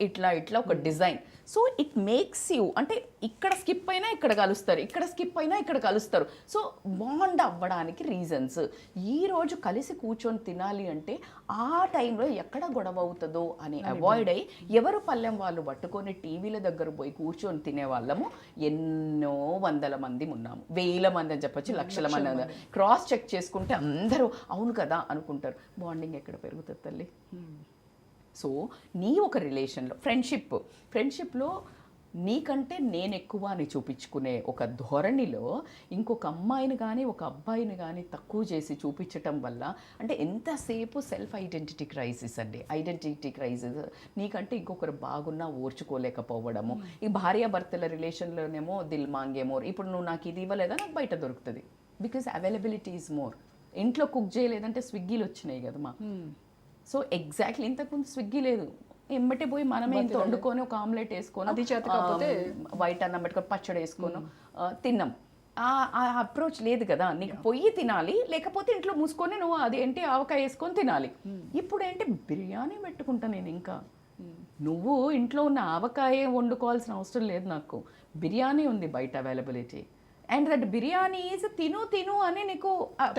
ఇట్లా ఇట్లా ఒక design. So it makes you, అంటే ఇక్కడ స్కిప్ అయినా ఇక్కడ కలుస్తారు, ఇక్కడ స్కిప్ అయినా ఇక్కడ కలుస్తారు. సో బాండ్ అవ్వడానికి రీజన్స్. ఈరోజు కలిసి కూర్చొని తినాలి అంటే ఆ టైంలో ఎక్కడ గొడవ అవుతుందో అని అవాయిడ్ అయ్యి ఎవరు పల్లెం వాళ్ళు పట్టుకొని టీవీల దగ్గర పోయి కూర్చొని తినే వాళ్ళము ఎన్నో వందల మంది ఉన్నాము, వేల మంది అని చెప్పొచ్చు, లక్షల మంది. క్రాస్ చెక్ చేసుకుంటే అందరూ అవును కదా అనుకుంటారు. బాండింగ్ ఎక్కడ పెరుగుతుంది తల్లి? సో నీ ఒక రిలేషన్లో ఫ్రెండ్షిప్లో నీకంటే నేను ఎక్కువ అని చూపించుకునే ఒక ధోరణిలో ఇంకొక అమ్మాయిని కానీ ఒక అబ్బాయిని కానీ తక్కువ చేసి చూపించటం వల్ల అంటే ఎంతసేపు సెల్ఫ్ ఐడెంటిటీ క్రైసిస్ అండి. Identity crisis. నీకంటే ఇంకొకరు బాగున్నా ఓర్చుకోలేకపోవడము. ఈ భార్యాభర్తల రిలేషన్లోనేమో దిల్ మాంగే మోర్. ఇప్పుడు నువ్వు నాకు ఇది ఇవ్వలేదా, నాకు బయట దొరుకుతుంది. Because availability is more. ఇంట్లో కుక్ చేయలేదంటే స్విగ్గీలు వచ్చినాయి కదా మా. సో ఎగ్జాక్ట్లీ ఇంతకుముందు స్విగ్గీ లేదు, ఎమ్మటే పోయి మనమే ఇంత వండుకొని ఒక ఆమ్లెట్ వేసుకొని వైట్ అన్నం పెట్టుకొని పచ్చడి వేసుకొని తిన్నాం. ఆ అప్రోచ్ లేదు కదా. నీకు పొయ్యి తినాలి, లేకపోతే ఇంట్లో మూసుకొని నువ్వు అదేంటి ఆవకాయ వేసుకొని తినాలి. ఇప్పుడు ఏంటి బిర్యానీ పెట్టుకుంటా నేను. ఇంకా నువ్వు ఇంట్లో ఉన్న ఆవకాయ వండుకోవాల్సిన అవసరం లేదు, నాకు బిర్యానీ ఉంది బయట availability. And that biryani is తిను అని నీకు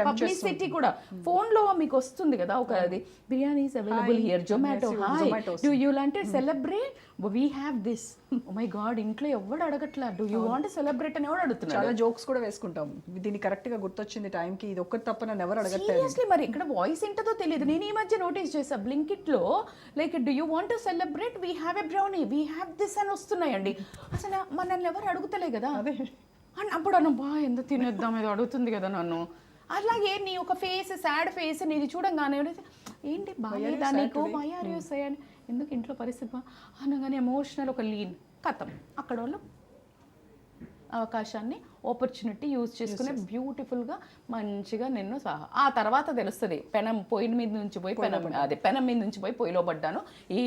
పబ్లిసిటీ కూడా ఫోన్లో మీకు వస్తుంది కదా. ఒక అది biryani is available here, Zomato, hi do you want to celebrate, we have this. Oh my God, ఇంట్లో ఎవడు అడగట్లా డూ యూ వాంట్ సెలబ్రేట్ అని ఎవడు అడుగుతున్నాడు. చాలా జోక్స్ కూడా వేసుకుంటాం. దీన్ని కరెక్ట్ గా గుర్తొచ్చింది టైంకి, ఇది ఒక్కటి తప్ప నన్ను ఎవరు అడగట్లేదు. సీరియస్లీ మరి ఇక్కడ వాయిస్ ఏంటో తెలియదు. నేను ఈ మధ్య నోటీస్ చేసా బ్లింకిట్లో, like do you want to celebrate, we have a brownie, we have this అని వస్తున్నాయండి. అసలు మనల్ని ఎవరు అడుగుతలే కదా. అని అప్పుడు అన్న బా ఎంత తినేద్దాం ఏదో అడుగుతుంది కదా నన్ను. అలాగే నీ ఒక ఫేస్, సాడ్ ఫేస్ నీది చూడంగానే ఏంటి బాగా నీకు అని, ఎందుకు ఇంట్లో పరిస్థితి అనగానే ఎమోషనల్ ఒక లీన్ కథం. అక్కడ వాళ్ళు అవకాశాన్ని, ఆపర్చునిటీ యూజ్ చేసుకునే బ్యూటిఫుల్గా మంచిగా నిన్ను ఆ తర్వాత తెలుస్తుంది. పొయ్యి మీద నుంచి పోయి పెనం మీద నుంచి పోయి పొయ్యిలో పడ్డాను, ఈ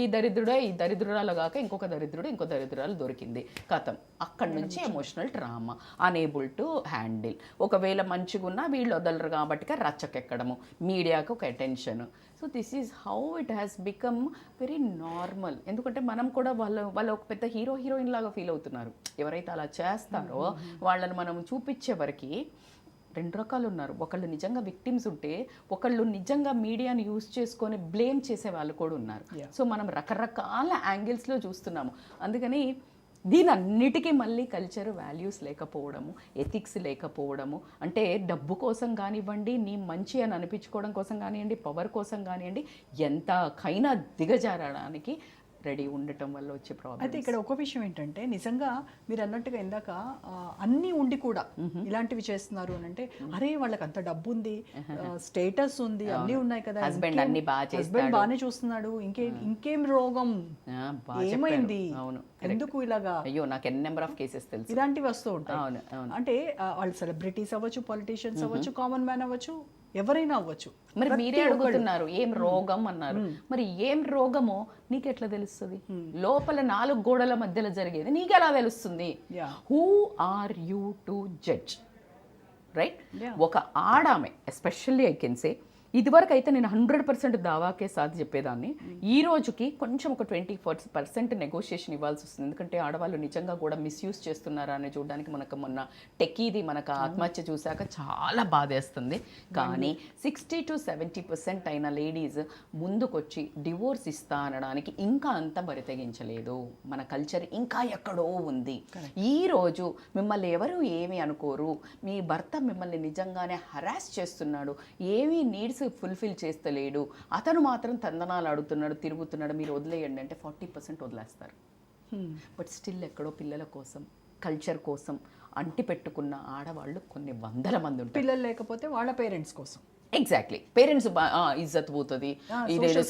దరిద్రురాలు కాక ఇంకో దరిద్రురాలు దొరికింది కథం. అక్కడి నుంచి emotional trauma, unable to handle. ఒకవేళ మంచిగా ఉన్నా వీళ్ళు వదలరు కాబట్టి రచ్చకెక్కడము, మీడియాకి ఒక attention. So this is how it has become very normal. ఎందుకంటే మనం కూడా వాళ్ళు ఒక పెద్ద హీరోయిన్ లాగా ఫీల్ అవుతున్నారు. ఎవరైతే అలా చేస్తారో వాళ్ళని మనం చూపించే వరకు రెండు రకాలు ఉన్నారు. ఒకళ్ళు నిజంగా విక్టిమ్స్ ఉంటే, ఒకళ్ళు నిజంగా మీడియాని యూజ్ చేసుకొని బ్లేమ్ చేసే వాళ్ళు కూడా ఉన్నారు. సో మనం రకరకాల యాంగిల్స్లో చూస్తున్నాము. అందుకని దీని అన్నిటికీ మళ్ళీ కల్చర్ వాల్యూస్ లేకపోవడము, ఎథిక్స్ లేకపోవడము, అంటే డబ్బు కోసం కానివ్వండి, నీ మంచి అని అనిపించుకోవడం కోసం కానివ్వండి, పవర్ కోసం కానివ్వండి, ఎంతకైనా దిగజారడానికి రెడీ ఉండటం వల్ల వచ్చే ప్రాబ్లం. అయితే ఇక్కడ ఒక విషయం ఏంటంటే, నిజంగా మీరు అన్నట్టుగా ఇందాక అన్నీ ఉండి కూడా ఇలాంటివి చేస్తున్నారు అని అంటే, అరే వాళ్ళకి అంత డబ్బు ఉంది, స్టేటస్ ఉంది, అన్నీ ఉన్నాయి కదా, హస్బెండ్ అన్ని హస్బెండ్ బాగానే చూస్తున్నాడు, ఇంకేం రోగం ఏమైంది, ఎందుకు ఇలాగా, అయ్యో నాకు ఎన్ని నెంబర్ ఆఫ్ కేసెస్ తెలుసు, ఇలాంటివి వస్తూ ఉంటాయి. అంటే వాళ్ళు సెలబ్రిటీస్ అవ్వచ్చు, పొలిటీషియన్స్ అవ్వచ్చు, కామన్ మ్యాన్ అవ్వచ్చు, ఎవరైనా అవ్వచ్చు. మరి మీరే అడుగుతున్నారు ఏం రోగం అన్నారు. మరి ఏం రోగమో నీకు ఎట్లా తెలుస్తుంది? లోపల 4 గోడల మధ్యలో జరిగేది నీకు ఎలా తెలుస్తుంది? Who are you to judge, right? ఒక ఆడామె ఎస్పెషల్లీ ఐ కెన్ సే, ఇదివరకు అయితే నేను 100% దావాకే సాధి చెప్పేదాన్ని. ఈ రోజుకి కొంచెం ఒక 20% నెగోషియేషన్ ఇవ్వాల్సి వస్తుంది. ఎందుకంటే ఆడవాళ్ళు నిజంగా కూడా మిస్యూజ్ చేస్తున్నారా అని చూడడానికి మనకు మొన్న టెక్కీది మనకు ఆత్మహత్య చూశాక చాలా బాధేస్తుంది. కానీ 60 to 70% అయిన లేడీస్ ముందుకొచ్చి డివోర్స్ ఇస్తా అనడానికి ఇంకా అంత బరితెగించలేదు. మన కల్చర్ ఇంకా ఎక్కడో ఉంది. ఈరోజు మిమ్మల్ని ఎవరు ఏమీ అనుకోరు, మీ భర్త మిమ్మల్ని నిజంగానే హరాస్ చేస్తున్నాడు, ఏమీ నీడ్స్ ఫుల్ఫిల్ చేస్తలేడు, అతను మాత్రం తందనాలు అడుగుతున్నాడు, తిరుగుతున్నాడు, మీరు వదిలేయండి అంటే 40% వదిలేస్తారు. బట్ స్టిల్ ఎక్కడో పిల్లల కోసం, కల్చర్ కోసం అంటి పెట్టుకున్న ఆడవాళ్ళు కొన్ని వందల మంది ఉంటారు. పిల్లలు లేకపోతే వాళ్ళ పేరెంట్స్ కోసం. ఎగ్జాక్ట్లీ, పేరెంట్స్ ఇజ్జత్ పోతుంది, ఇదేదో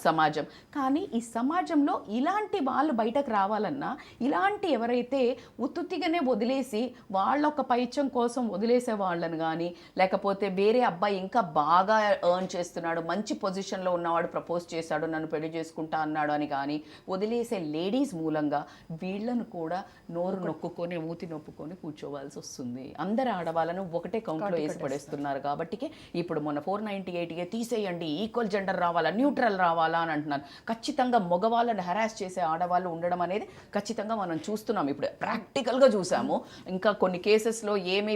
సమాజం. కానీ ఈ సమాజంలో ఇలాంటి వాళ్ళు బయటకు రావాలన్నా, ఇలాంటి ఎవరైతే ఉత్తుత్తిగానే వదిలేసి వాళ్ళ ఒక పైచం కోసం వదిలేసే వాళ్ళని కానీ, లేకపోతే వేరే అబ్బాయి ఇంకా బాగా ఎర్న్ చేస్తున్నాడు, మంచి పొజిషన్లో ఉన్నవాడు ప్రపోజ్ చేశాడు, నన్ను పెళ్లి చేసుకుంటా అన్నాడు అని కానీ వదిలేసే లేడీస్ మూలంగా వీళ్ళను కూడా నోరు నొక్కుకొని మూతి నొప్పుకొని కూర్చోవాల్సి వస్తుంది. అందరు ఆడవాళ్ళను ఒకటే కౌంట్లో వేసి పడేస్తున్నారు. కాబట్టి ఇప్పుడు మొన్న 498 తీసేయండి, ఈక్వల్ జెండర్ రావాలా, న్యూట్రల్ రావాలా అని అంటున్నారు. ఖచ్చితంగా మగవాళ్ళని హెరాస్ చేసే ఆడవాళ్ళు ఉండడం అనేది ఖచ్చితంగా మనం చూస్తున్నాం, ఇప్పుడు ప్రాక్టికల్గా చూసాము. ఇంకా కొన్ని కేసెస్లో ఏమీ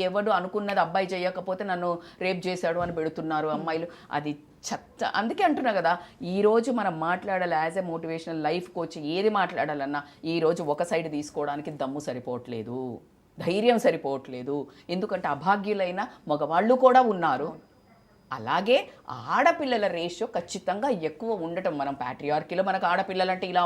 ఎవడు అనుకున్నది అబ్బాయి చేయకపోతే నన్ను రేప్ చేశాడు అని పెడుతున్నారు అమ్మాయిలు. అది చెత్త. అందుకే అంటున్నా కదా, ఈరోజు మనం మాట్లాడాలి as a motivational life coach, ఏది మాట్లాడాలన్నా ఈరోజు ఒక సైడ్ తీసుకోవడానికి దమ్ము సరిపోవట్లేదు, ధైర్యం సరిపోవట్లేదు. ఎందుకంటే అభాగ్యులైన మగవాళ్ళు కూడా ఉన్నారు. అలాగే ఆడపిల్లల రేషియో ఖచ్చితంగా ఎక్కువ ఉండటం, మనం ప్యాట్రియార్కీలో మనకు ఆడపిల్లలంటే ఇలా